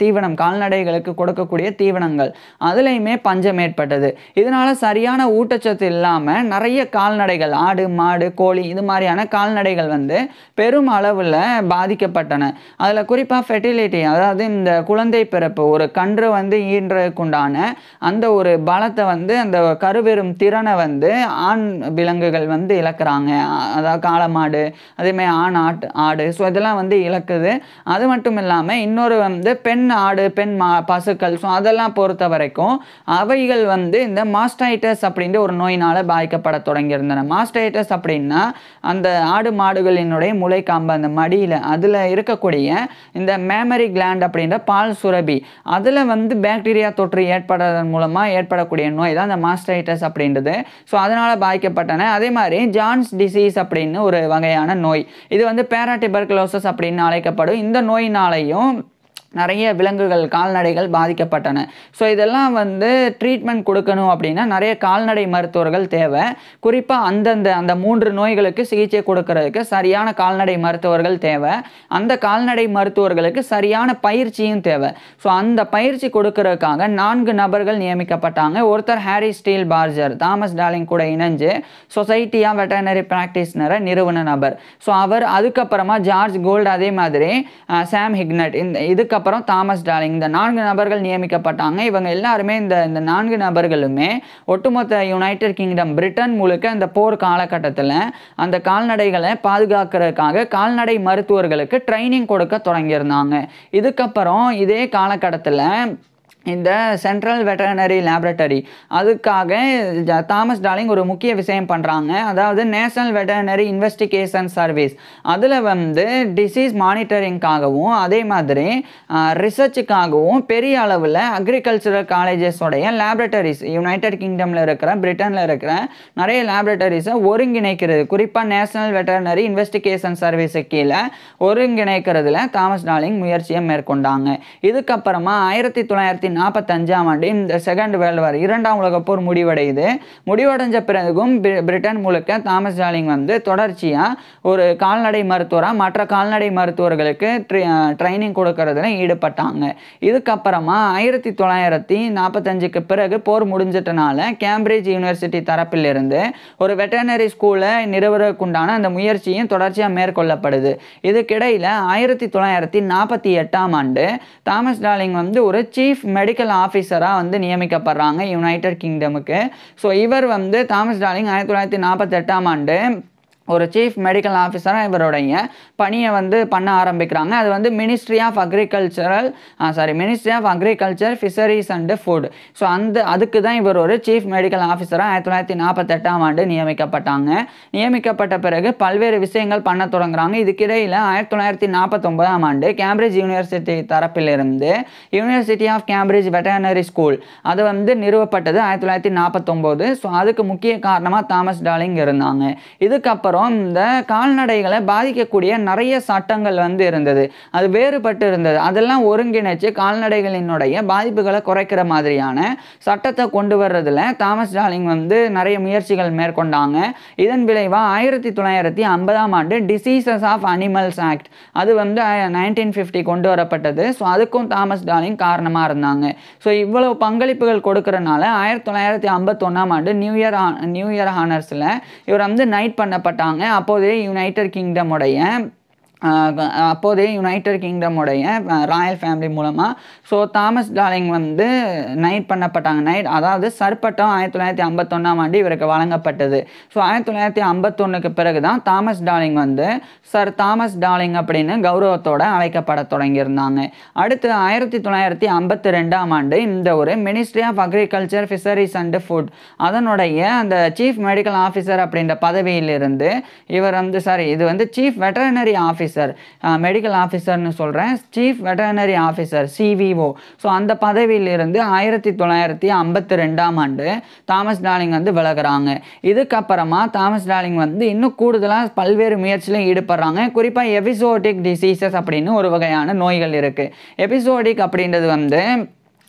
தீவனம் கால்நடைகளுக்கு கொடுக்கக்கூடிய தீவனங்கள் அதுலேயுமே பஞ்சம் ஏற்பட்டது. இதனால சரியான ஊட்டச்சத்து இல்லாமல் நிறைய கால்நடைகள், ஆடு மாடு கோழி இது மாதிரியான கால்நடைகள் வந்து பெரும் அளவில் பாதிக்கப்பட்டன. அதில் குறிப்பாக ஃபெர்டிலிட்டி, அதாவது இந்த குழந்தை பிறப்பு, ஒரு கன்று வந்து ஈன்றதுக்குண்டான அந்த ஒரு பலத்தை வந்து அந்த கருவெறும் திறனை வந்து ஆண் விலங்குகள் வந்து இழக்கிறாங்க. அதாவது காளமாடு அதேமாதிரி ஆடு ஸோ இதெல்லாம் வந்து இழக்குது. அது மட்டும் இல்லாமல் இன்னொரு வந்து பெண் பசுக்கள், ஸோ அதெல்லாம் பொறுத்த வரைக்கும் அவைகள் வந்து இந்த மாஸ்டைட்டஸ் அப்படின்ற ஒரு நோயினால் பாதிக்கப்பட தொடங்கியிருந்தன. மாஸ்டைட்டஸ் அப்படின்னா அந்த ஆடு மாடுகளினுடைய முளைக்காம்பு அந்த மடியில் அதில் இருக்கக்கூடிய இந்த மேமரி கிளாண்ட் அப்படின்ற பால் சுரபி அதில் வந்து பாக்டீரியா தொற்று ஏற்படுறதன் மூலமாக ஏற்படக்கூடிய நோய் தான் இந்த மாஸ்டைட்டஸ் அப்படின்றது. ஸோ அதனால் பாதிக்கப்பட்டன. அதே மாதிரி ஜான்ஸ் டிசீஸ் அப்படின்னு ஒரு வகையான நோய், இது வந்து பேராடிபர்குலோசிஸ் அப்படின்னு அழைக்கப்படும். இந்த நோயினாலையும் நிறைய விலங்குகள் கால்நடைகள் பாதிக்கப்பட்டன. ஸோ இதெல்லாம் வந்து ட்ரீட்மெண்ட் கொடுக்கணும் அப்படின்னா நிறைய கால்நடை மருத்துவர்கள் தேவை. குறிப்பாக அந்த 3 நோய்களுக்கு சிகிச்சை கொடுக்கறதுக்கு சரியான கால்நடை மருத்துவர்கள் தேவை. அந்த கால்நடை மருத்துவர்களுக்கு சரியான பயிற்சியும் தேவை. ஸோ அந்த பயிற்சி கொடுக்கறதுக்காக 4 நபர்கள் நியமிக்கப்பட்டாங்க. ஒருத்தர் Harry steel Barger, Thomas darling கூட இணைஞ்சு சொசைட்டி ஆஃப் வெட்டர்னரி பிராக்டிஸ்னரை நிறுவன நபர். ஸோ அவர், அதுக்கப்புறமா ஜார்ஜ் கோல்டு, அதே மாதிரி சாம் ஹிக்னட், இதுக்கப்புறம் தாமஸ் டார்லிங், இந்த 4 நபர்கள் நியமிக்கப்பட்டாங்க. இவங்க எல்லாருமே இந்த 4 நபர்களுமே ஒட்டுமொத்த யுனைடெட் கிங்டம் பிரிட்டன் முழுக்க இந்த போர் காலகட்டத்தில் அந்த கால்நடைகளை பாதுகாக்கிறதுக்காக கால்நடை மருத்துவர்களுக்கு ட்ரைனிங் கொடுக்க தொடங்கியிருந்தாங்க. இதுக்கப்புறம் இதே காலகட்டத்தில் இந்த சென்ட்ரல் வெட்டர்னரி லேபரட்டரி அதுக்காக தாமஸ் டார்லிங் ஒரு முக்கிய விஷயம் பண்ணுறாங்க. அதாவது நேஷனல் வெட்டர்னரி இன்வெஸ்டிகேஷன் சர்வீஸ், அதில் வந்து டிசீஸ் மானிட்டரிங்காகவும் அதே மாதிரி ரிசர்ச்சுக்காகவும் பெரிய அளவில் அக்ரிகல்ச்சரல் காலேஜஸோடைய லேபரட்டரிஸ், யுனைடெட் கிங்டமில் இருக்கிற பிரிட்டனில் இருக்கிற நிறைய லேபரட்டரிஸை ஒருங்கிணைக்கிறது. குறிப்பாக நேஷனல் வெட்டர்னரி இன்வெஸ்டிகேஷன் சர்வீஸு கீழே ஒருங்கிணைக்கிறதுல தாமஸ் டார்லிங் முயற்சியை மேற்கொண்டாங்க. இதுக்கப்புறமா 1945ஆம் ஆண்டு இந்த செகண்ட் வேர்ல்டு வார், இரண்டாம் உலகப் போர் முடிவடையுது. முடிவடைஞ்ச பிறகும் பிரிட்டன் முழுக்க தாமஸ் டார்லிங் வந்து தொடர்ச்சியாக ஒரு கால்நடை மருத்துவராக மற்ற கால்நடை மருத்துவர்களுக்கு ட்ரைனிங் கொடுக்கறதுல ஈடுபட்டாங்க. இதுக்கப்புறமா 1945க்கு பிறகு போர் முடிஞ்சிட்டனால கேம்பிரிட்ஜ் யூனிவர்சிட்டி தரப்பிலிருந்து ஒரு வெட்டர்னரி ஸ்கூலை நிறுவனக்குண்டான அந்த முயற்சியும் தொடர்ச்சியாக மேற்கொள்ளப்படுது. இதுக்கிடையில் 1948ஆம் ஆண்டு தாமஸ் டார்லிங் வந்து ஒரு சீஃப் மெடிக்கல் ஆஃபீஸராக வந்து நியமிக்கப்படுறாங்க யுனைடெட் கிங்டமுக்கு. ஸோ இவர் வந்து தாமஸ் டார்லிங் 1948ஆம் ஆண்டு ஒரு சீஃப் மெடிக்கல் ஆஃபீஸராக இவருடைய பணியை வந்து பண்ண ஆரம்பிக்கிறாங்க. அது வந்து ministry of agriculture fisheries and food. So அதுக்கு தான் இவர் ஒரு சீஃப் மெடிக்கல் ஆஃபீஸராக 1948ஆம் ஆண்டு நியமிக்கப்பட்டாங்க. நியமிக்கப்பட்ட பிறகு பல்வேறு விஷயங்கள் பண்ண தொடங்குறாங்க. இதுக்கிடையில் 1949ஆம் ஆண்டு கேம்பிரிட்ஜ் யூனிவர்சிட்டி தரப்பிலிருந்து university of Cambridge veterinary school அது வந்து நிறுவப்பட்டது 1949. ஸோ அதுக்கு முக்கிய காரணமாக தாமஸ் டார்லிங் இருந்தாங்க. இதுக்கப்புறம் இந்த கால்நடைகளை பாதிக்கக்கூடிய நிறைய சட்டங்கள் வந்து இருந்தது. அது வேறுபட்டு இருந்தது. அதெல்லாம் ஒருங்கிணைச்சு கால்நடைகளினுடைய பாதிப்புகளை குறைக்கிற மாதிரியான சட்டத்தை கொண்டு வர்றதுல தாமஸ் டார்லிங் வந்து நிறைய முயற்சிகள் மேற்கொண்டாங்க. இதன் விளைவாக 1950ஆம் ஆண்டு டிசீசஸ் ஆஃப் அனிமல்ஸ் ஆக்ட் அது வந்து 1950 கொண்டு வரப்பட்டது. ஸோ அதுக்கும் தாமஸ் டார்லிங் காரணமாக இருந்தாங்க. ஸோ இவ்வளவு பங்களிப்புகள் கொடுக்கறனால 1951ஆம் ஆண்டு நியூ இயர் ஹானர்ஸில் இவர் வந்து நைட் பண்ணப்பட்டாங்க. அப்போதைய யுனைடெட் கிங்டமுடைய ராயல் ஃபேமிலி மூலமாக. ஸோ தாமஸ் டார்லிங் வந்து நைட் பண்ணப்பட்டாங்க. அதாவது சர்பட்டம் 1951ஆம் ஆண்டு இவருக்கு வழங்கப்பட்டது. ஸோ 1951க்கு பிறகு தான் தாமஸ் டார்லிங் வந்து சர் தாமஸ் டார்லிங் அப்படின்னு கௌரவத்தோடு அழைக்கப்பட தொடங்கியிருந்தாங்க. அடுத்து 1952ஆம் ஆண்டு இந்த ஒரு ministry of agriculture fisheries and food அதனுடைய அந்த சீஃப் மெடிக்கல் ஆஃபீஸர் அப்படின்ற பதவியிலிருந்து இவர் வந்து இது வந்து சீஃப் வெட்டர்னரி ஆஃபீஸர் மெடிக்கல் ஆஃபீஸர்னு சொல்கிறேன், chief veterinary officer CVO. So அந்த பதவியிலிருந்து 1952ஆம் ஆண்டு தாமஸ் டார்லிங் வந்து விலகுறாங்க. இதுக்கப்புறமா தாமஸ் டார்லிங் வந்து இன்னும் கூடுதலாக பல்வேறு முயற்சியில் ஈடுபடுறாங்க. குறிப்பாக எபிசோடிக் டிசீசஸ் அப்படின்னு ஒரு வகையான நோய்கள் இருக்குது. எபிசோடிக் அப்படின்றது வந்து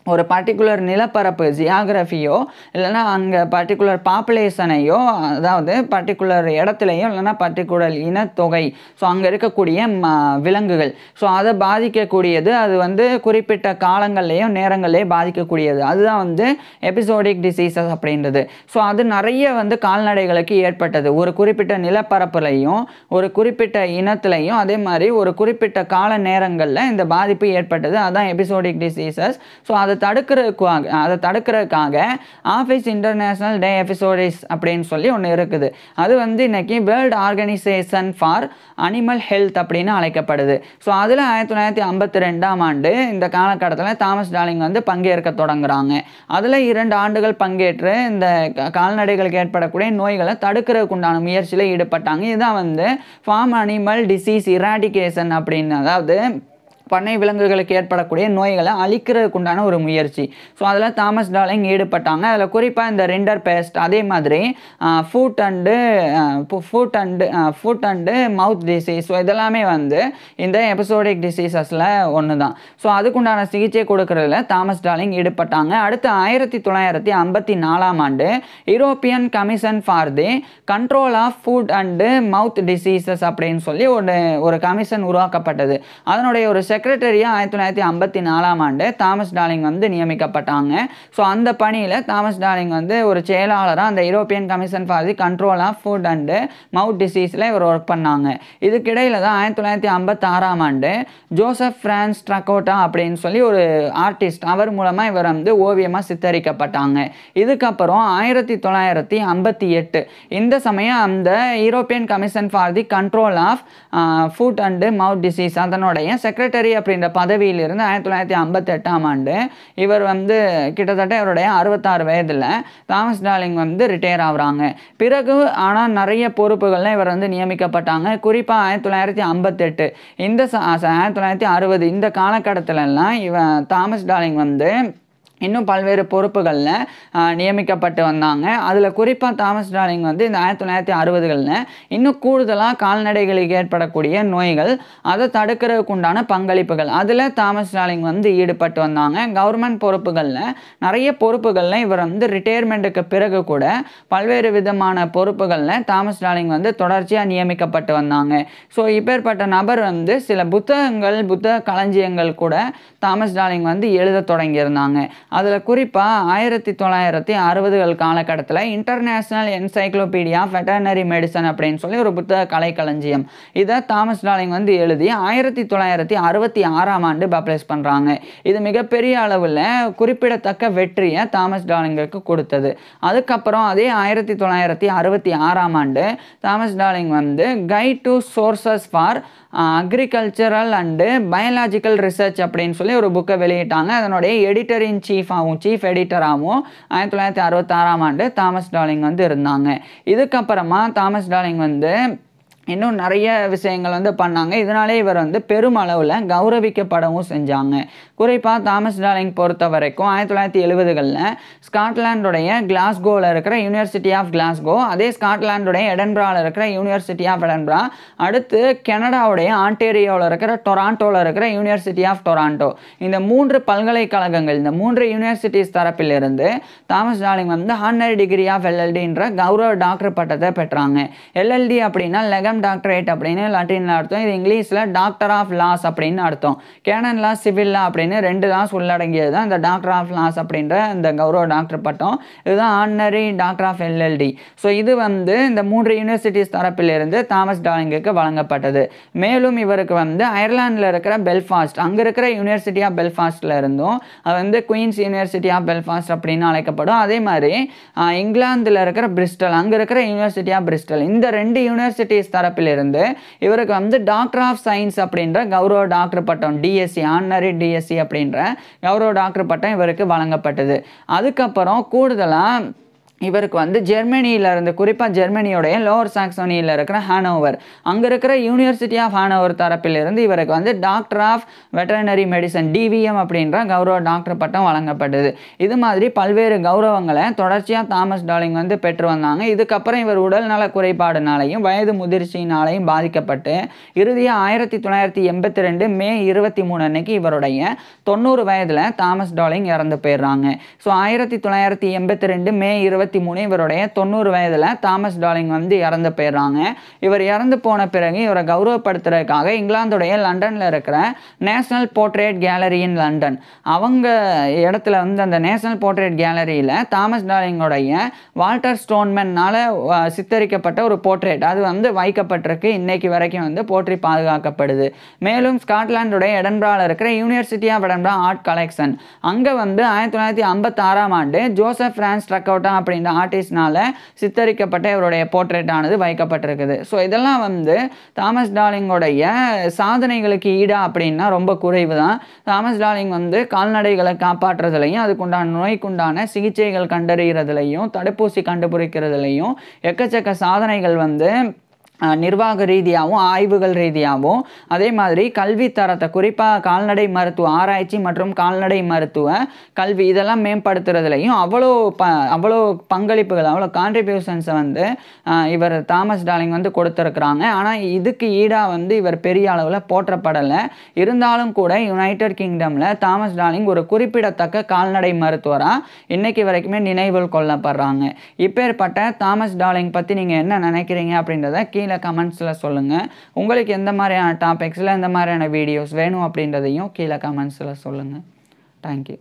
ஒரு பர்டிகுலர் நிலப்பரப்பு ஜியாகிரஃபியோ இல்லைனா அங்கே பர்டிகுலர் பாப்புலேஷனையோ அதாவது பர்டிகுலர் இடத்துலையோ இல்லைனா பர்டிகுலர் இனத்தொகை ஸோ அங்கே இருக்கக்கூடிய விலங்குகள் ஸோ அதை பாதிக்கக்கூடியது. அது வந்து குறிப்பிட்ட காலங்கள்லேயும் நேரங்கள்லேயும் பாதிக்கக்கூடியது. அதுதான் வந்து எபிசோடிக் டிசீசஸ் அப்படின்றது. ஸோ அது நிறைய வந்து கால்நடைகளுக்கு ஏற்பட்டது. ஒரு குறிப்பிட்ட நிலப்பரப்புலையும் ஒரு குறிப்பிட்ட இனத்துலையும் அதே மாதிரி ஒரு குறிப்பிட்ட கால நேரங்களில் இந்த பாதிப்பு ஏற்பட்டது. அதுதான் எபிசோடிக் டிசீசஸ். ஸோ அதை தடுக்கிறதுக்காக ஆஃபீஸ் இன்டர்நேஷ்னல் டே எபிசோடிஸ் அப்படின்னு சொல்லி ஒன்று இருக்குது. அது வந்து இன்னைக்கு world organisation for animal health அப்படின்னு அழைக்கப்படுது. ஸோ அதில் 1952ஆம் ஆண்டு இந்த காலகட்டத்தில் தாமஸ் டார்லிங் வந்து பங்கேற்க தொடங்குறாங்க. அதில் 2 ஆண்டுகள் பங்கேற்று இந்த கால்நடைகளுக்கு ஏற்படக்கூடிய நோய்களை தடுக்கிறதுக்கு உண்டான முயற்சியில் ஈடுபட்டாங்க. இதுதான் வந்து ஃபார்ம் அனிமல் டிசீஸ் இராடிகேஷன் அப்படின்னு, அதாவது பண்ணை விலங்குகளுக்கு ஏற்படக்கூடிய நோய்களை அழிக்கிறதுக்கு உண்டான ஒரு முயற்சி. ஸோ அதில் தாமஸ் டார்லிங் ஈடுபட்டாங்க. அதில் குறிப்பாக இந்த ரிண்டர் பேஸ்ட் அதே மாதிரி food and mouth disease so இதெல்லாமே வந்து இந்த எபிசோடிக் டிசீசஸில் ஒன்று தான். ஸோ அதுக்குண்டான சிகிச்சை கொடுக்கறதுல தாமஸ் டார்லிங் ஈடுபட்டாங்க. அடுத்து 1954ஆம் ஆண்டு European commission for the control of foot and mouth diseases அப்படின்னு சொல்லி ஒரு கமிஷன் உருவாக்கப்பட்டது. அதனுடைய ஒரு செக்ரட்டரியாக 1954ஆம் ஆண்டு தாமஸ் டார்லிங் வந்து நியமிக்கப்பட்டாங்க. ஸோ அந்த பணியில் தாமஸ் டார்லிங் வந்து ஒரு செயலாளராக அந்த European commission for the control of foot and mouth டிசீஸில் இவர் ஒர்க் பண்ணாங்க. இதுக்கிடையில் தான் 1956ஆம் ஆண்டு ஜோசப் பிரான்ஸ் ட்ரக்கோட்டா அப்படின்னு சொல்லி ஒரு ஆர்டிஸ்ட் அவர் மூலமாக இவர் வந்து ஓவியமாக சித்தரிக்கப்பட்டாங்க. இதுக்கப்புறம் 1958 இந்த சமயம் அந்த European commission for the control of foot and mouth disease அதனுடைய செக்ரட்டரி அப்படின்ற பதவியிலிருந்து 1958ஆம் ஆண்டு இவர் வந்து கிட்டத்தட்ட இவருடைய 66 வயதில் தாமஸ் டார்லிங் வந்து ரிட்டையர் ஆகுறாங்க. பிறகு ஆனால் நிறைய பொறுப்புகள்லாம் இவர் வந்து நியமிக்கப்பட்டாங்க. குறிப்பாக 1958 இந்த 1960 இந்த காலகட்டத்திலலாம் தாமஸ் டார்லிங் வந்து இன்னும் பல்வேறு பொறுப்புகளில் நியமிக்கப்பட்டு வந்தாங்க. அதில் குறிப்பாக தாமஸ் டார்லிங் வந்து இந்த 1960களில் இன்னும் கூடுதலாக கால்நடைகளுக்கு ஏற்படக்கூடிய நோய்கள் அதை தடுக்கிறதுக்கு உண்டான பங்களிப்புகள் அதில் தாமஸ் டார்லிங் வந்து ஈடுபட்டு வந்தாங்க. கவர்மெண்ட் பொறுப்புகளில் நிறைய பொறுப்புகளில் இவர் வந்து ரிட்டையர்மெண்ட்டுக்கு பிறகு கூட பல்வேறு விதமான பொறுப்புகளில் தாமஸ் டார்லிங் வந்து தொடர்ச்சியாக நியமிக்கப்பட்டு வந்தாங்க. ஸோ இப்பேற்பட்ட நபர் வந்து சில புத்தக களஞ்சியங்கள் கூட தாமஸ் டார்லிங் வந்து எழுத தொடங்கியிருந்தாங்க. அதில் குறிப்பாக 1960கள் காலகட்டத்தில் international encyclopedia of veterinary medicine அப்படின்னு சொல்லி ஒரு புத்தக கலைக்களஞ்சியம், இதை தாமஸ் டார்லிங் வந்து எழுதி 1966ஆம் ஆண்டு பப்ளிஷ் பண்ணுறாங்க. இது மிகப்பெரிய அளவில் குறிப்பிடத்தக்க வெற்றியை தாமஸ் டார்லிங்குக்கு கொடுத்தது. அதுக்கப்புறம் அதே 1966ஆம் ஆண்டு தாமஸ் டார்லிங் வந்து guide to sources for agricultural and biological research அப்படின்னு சொல்லி ஒரு புக்கை வெளியிட்டாங்க. அதனுடைய எடிட்டர் இன் சீஃப் எடிட்டராகவும் 1966ஆம் ஆண்டு தாமஸ் டார்லிங் வந்து இருந்தாங்க. இதுக்கப்புறமா தாமஸ் டார்லிங் வந்து இன்னும் நிறைய விஷயங்கள் வந்து பண்ணாங்க. இதனாலே இவர் வந்து பெருமளவில் கௌரவிக்கப்படவும் செஞ்சாங்க. குறிப்பாக தாமஸ் டார்லிங் பொறுத்த வரைக்கும் 1970களில் ஸ்காட்லாண்டுடைய கிளாஸ்கோவில் இருக்கிற யூனிவர்சிட்டி ஆஃப் கிளாஸ்கோ, அதே ஸ்காட்லாண்டுடைய எடன்பராவில் இருக்கிற யூனிவர்சிட்டி ஆஃப் எடன்பரா, அடுத்து கனடாவுடைய ஆன்டேரியோவில் இருக்கிற டொராண்டோவில் இருக்கிற யூனிவர்சிட்டி ஆஃப் டொராண்டோ, இந்த 3 பல்கலைக்கழகங்கள், இந்த 3 யூனிவர்சிட்டிஸ் தரப்பிலிருந்து தாமஸ் டார்லிங் வந்து ஹானரி டிகிரி ஆஃப் எல்எல்டின்ற கௌரவ டாக்டர் பட்டத்தை பெற்றாங்க. எல்எல்டி அப்படின்னா லெகம் டாக்டரேட் அப்படின்னு லாட்டின்ல அர்த்தம். இது இங்கிலீஷில் டாக்டர் ஆஃப் லாஸ் அப்படின்னு அர்த்தம். கேனன் லா, சிவில் லா அப்படின்னு 2 லாஸ் உள்ளடங்கியது தான் இந்த டாக்டர் ஆஃப் லாஸ் அப்படின்ற இந்த கௌரவ டாக்டர் பட்டம். இதுதான் honorary doctor of LLD. So இது வந்து இந்த 3 யூனிவர்சிட்டிஸ் தரப்பிலிருந்து தாமஸ் டார்லிங்குக்கு வழங்கப்பட்டது. மேலும் இவருக்கு வந்து அயர்லாண்டில் இருக்கிற பெல்ஃபாஸ்ட், அங்கே இருக்கிற யூனிவர்சிட்டி ஆஃப் பெல்ஃபாஸ்டில் இருந்தும், அது வந்து குயின்ஸ் யூனிவர்சிட்டி ஆஃப் பெல்ஃபாஸ்ட் அப்படின்னு அழைக்கப்படும். அதே மாதிரி இங்கிலாந்தில் இருக்கிற பிரிஸ்டல், அங்கே இருக்கிற யூனிவர்சிட்டி ஆஃப் பிரிஸ்டல், இந்த 2 யூனிவர்சிட்டிஸ் தரப்பிலிருந்து இவருக்கு வந்து டாக்டர் ஆஃப் சயின்ஸ் அப்படின்ற கௌரவ டாக்டர் பட்டம், டிஎஸ்சி, ஆனரி டிஎஸ்சி அப்படின்ற கௌரவ டாக்டர் பட்டம் இவருக்கு வழங்கப்பட்டது. அதுக்கப்புறம் கூடுதலாக இவருக்கு வந்து ஜெர்மனியிலேருந்து, குறிப்பாக ஜெர்மனியோடைய லோவர் சாக்சோனியில் இருக்கிற ஹானோவர், அங்கே இருக்கிற யூனிவர்சிட்டி ஆஃப் ஹானோவர் தரப்பிலிருந்து இவருக்கு வந்து doctor of veterinary medicine, DVM அப்படின்ற கௌரவ டாக்டர் பட்டம் வழங்கப்பட்டது. இது மாதிரி பல்வேறு கௌரவங்களை தொடர்ச்சியாக தாமஸ் டார்லிங் வந்து பெற்று வந்தாங்க. இதுக்கப்புறம் இவர் உடல்நல குறைபாடுனாலையும் வயது முதிர்ச்சியினாலையும் பாதிக்கப்பட்டு இறுதியாக 1982 மே 23 அன்னைக்கு இவருடைய 90 வயதில் தாமஸ் டார்லிங் இறந்து போயிடுறாங்க. ஸோ 1982 மே 23 இவருடைய 90 வயதில் தாமஸ் டார்லிங் வந்து இறந்து போயிடுறாங்க. இவர் இறந்து போன பிறகு இவரை கௌரவப்படுத்துறதுக்காக இங்கிலாந்துடைய லண்டனில் இருக்கிற national portrait gallery in London, அவங்க இடத்துல வந்து அந்த நேஷனல் போர்ட்ரேட் கேலரியில் தாமஸ் டார்லிங்கோடைய வால்டர் ஸ்டோன்மேனால் சித்தரிக்கப்பட்ட ஒரு போர்ட்ரேட் அது வந்து வைக்கப்பட்டிருக்கு. இன்னைக்கு வரைக்கும் வந்து போற்றி பாதுகாக்கப்படுது. மேலும் ஸ்காட்லாண்டுடைய எடன்பராவில் இருக்கிற university of Edinburgh art collection, அங்கே வந்து 1956ஆம் ஆண்டு ஜோசப் பிரான்ஸ் ட்ரக்கோட்டா அப்படின்ற ஆர்டிஸ்ட்னால சித்தரிக்கப்பட்ட இவருடைய போர்ட்ரேட் ஆனது வைக்கப்பட்டிருக்குது. ஸோ இதெல்லாம் வந்து தாமஸ் டார்லிங்கோடைய சாதனைகளுக்கு ஈடா அப்படின்னா ரொம்ப குறைவு தான். தாமஸ் டார்லிங் வந்து கால்நடைகளை காப்பாற்றுறதுலையும், அதுக்குண்டான நோய்க்குண்டான சிகிச்சைகள் கண்டறிகிறதுலையும், தடுப்பூசி கண்டுபிடிக்கிறதுலையும் எக்கச்சக்க சாதனைகள் வந்து நிர்வாக ரீதியாகவும் ஆய்வுகள் ரீதியாகவும், அதே மாதிரி கல்வி தரத்தை, குறிப்பாக கால்நடை மருத்துவ ஆராய்ச்சி மற்றும் கால்நடை மருத்துவ கல்வி இதெல்லாம் மேம்படுத்துறதுலையும் அவ்வளோ பங்களிப்புகள், அவ்வளோ கான்ட்ரிபியூஷன்ஸை வந்து இவர் தாமஸ் டார்லிங் வந்து கொடுத்துருக்குறாங்க. ஆனால் இதுக்கு ஈடாக வந்து இவர் பெரிய அளவில் போற்றப்படலை. இருந்தாலும் கூட யுனைடெட் கிங்டமில் தாமஸ் டார்லிங் ஒரு குறிப்பிடத்தக்க கால்நடை மருத்துவராக இன்னைக்கு வரைக்குமே நினைவில் கொள்ளப்படுறாங்க. இப்பேற்பட்ட தாமஸ் டார்லிங் பற்றி நீங்கள் என்ன நினைக்கிறீங்க அப்படின்றத கீழே கமெண்ட்ஸில் சொல்லுங்கள். உங்களுக்கு எந்த மாதிரியான டாபிக்ஸில் எந்த மாதிரியான வீடியோஸ் வேணும் அப்படின்றதையும் கீழே கமெண்ட்ஸில் சொல்லுங்கள். தேங்க்யூ.